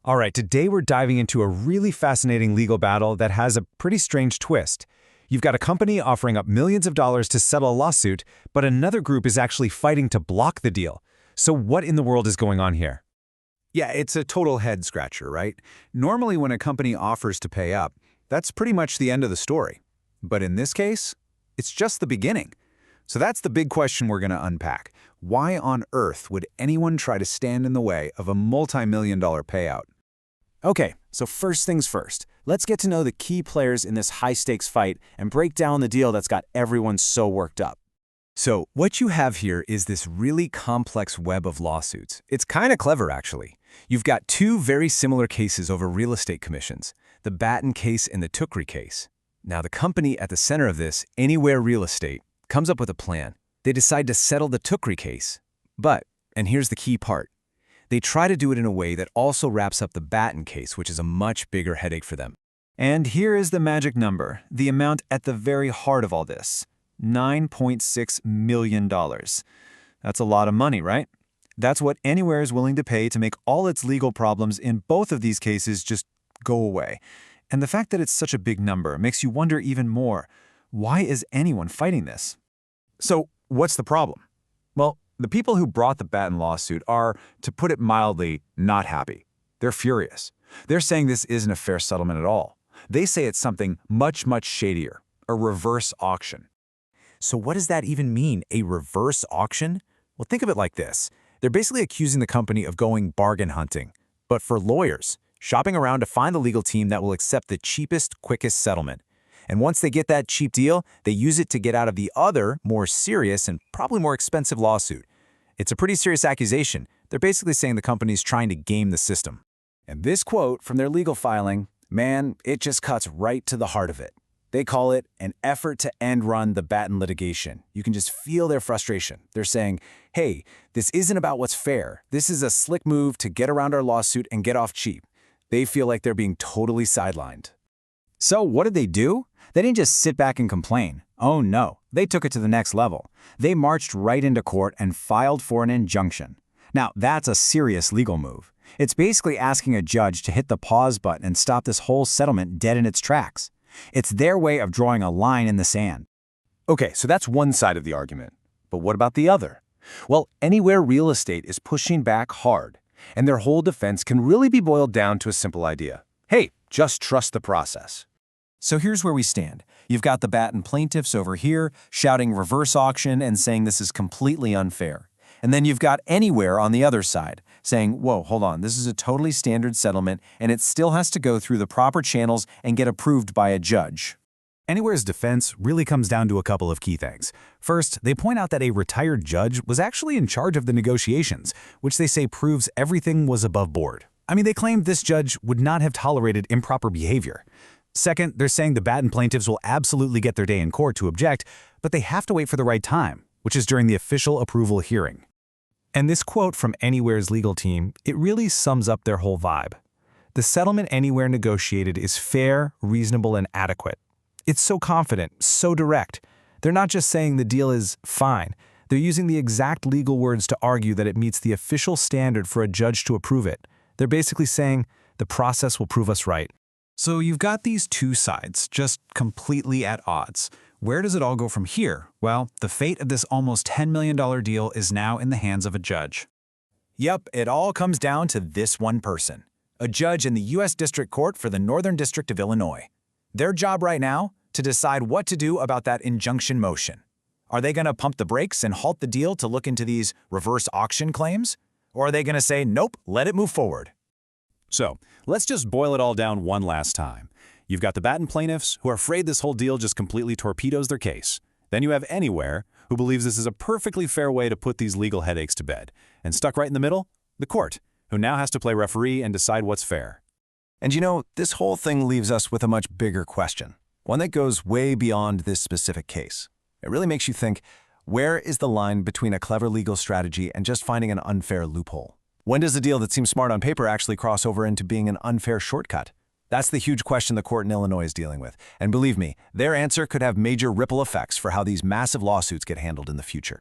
All right, today we're diving into a really fascinating legal battle that has a pretty strange twist. You've got a company offering up millions of dollars to settle a lawsuit, but another group is actually fighting to block the deal. So what in the world is going on here? Yeah, it's a total head-scratcher, right? Normally when a company offers to pay up, that's pretty much the end of the story. But in this case, it's just the beginning. So that's the big question we're going to unpack. Why on earth would anyone try to stand in the way of a multi-million-dollar payout? Okay, so first things first, let's get to know the key players in this high-stakes fight and break down the deal that's got everyone so worked up. So what you have here is this really complex web of lawsuits. It's kind of clever, actually. You've got two very similar cases over real estate commissions, the Batton case and the Tuccori case. Now, the company at the center of this, Anywhere Real Estate, comes up with a plan. They decide to settle the Tuccori case. But, and here's the key part, they try to do it in a way that also wraps up the Batton case, which is a much bigger headache for them. And here is the magic number, the amount at the very heart of all this. $9.6 million. That's a lot of money, right? That's what Anywhere is willing to pay to make all its legal problems in both of these cases just go away. And the fact that it's such a big number makes you wonder even more, why is anyone fighting this? So what's the problem? Well, the people who brought the Batton lawsuit are, to put it mildly, not happy. They're furious. They're saying this isn't a fair settlement at all. They say it's something much, much shadier, a reverse auction. So what does that even mean, a reverse auction? Well, think of it like this. They're basically accusing the company of going bargain hunting, but for lawyers, shopping around to find the legal team that will accept the cheapest, quickest settlement. And once they get that cheap deal, they use it to get out of the other, more serious and probably more expensive lawsuit. It's a pretty serious accusation. They're basically saying the company's trying to game the system. And this quote from their legal filing, man, it just cuts right to the heart of it. They call it an effort to end-run the Batton litigation. You can just feel their frustration. They're saying, hey, this isn't about what's fair. This is a slick move to get around our lawsuit and get off cheap. They feel like they're being totally sidelined. So what did they do? They didn't just sit back and complain. Oh no, they took it to the next level. They marched right into court and filed for an injunction. Now, that's a serious legal move. It's basically asking a judge to hit the pause button and stop this whole settlement dead in its tracks. It's their way of drawing a line in the sand. Okay, so that's one side of the argument. But what about the other? Well, Anywhere Real Estate is pushing back hard, and their whole defense can really be boiled down to a simple idea. Hey, just trust the process. So here's where we stand. You've got the Batton plaintiffs over here shouting reverse auction and saying this is completely unfair. And then you've got Anywhere on the other side saying, whoa, hold on, this is a totally standard settlement and it still has to go through the proper channels and get approved by a judge. Anyware's defense really comes down to a couple of key things. First, they point out that a retired judge was actually in charge of the negotiations, which they say proves everything was above board. I mean, they claim this judge would not have tolerated improper behavior. Second, they're saying the Batton plaintiffs will absolutely get their day in court to object, but they have to wait for the right time, which is during the official approval hearing. And this quote from Anywhere's legal team, it really sums up their whole vibe. The settlement Anywhere negotiated is fair, reasonable, and adequate. It's so confident, so direct. They're not just saying the deal is fine. They're using the exact legal words to argue that it meets the official standard for a judge to approve it. They're basically saying the process will prove us right. So you've got these two sides, just completely at odds. Where does it all go from here? Well, the fate of this almost $10 million deal is now in the hands of a judge. Yep, it all comes down to this one person, a judge in the U.S. District Court for the Northern District of Illinois. Their job right now, to decide what to do about that injunction motion. Are they going to pump the brakes and halt the deal to look into these reverse auction claims? Or are they going to say, nope, let it move forward? So, let's just boil it all down one last time. You've got the Batton plaintiffs, who are afraid this whole deal just completely torpedoes their case. Then you have Anywhere, who believes this is a perfectly fair way to put these legal headaches to bed. And stuck right in the middle, the court, who now has to play referee and decide what's fair. And you know, this whole thing leaves us with a much bigger question, one that goes way beyond this specific case. It really makes you think, where is the line between a clever legal strategy and just finding an unfair loophole? When does a deal that seems smart on paper actually cross over into being an unfair shortcut? That's the huge question the court in Illinois is dealing with. And believe me, their answer could have major ripple effects for how these massive lawsuits get handled in the future.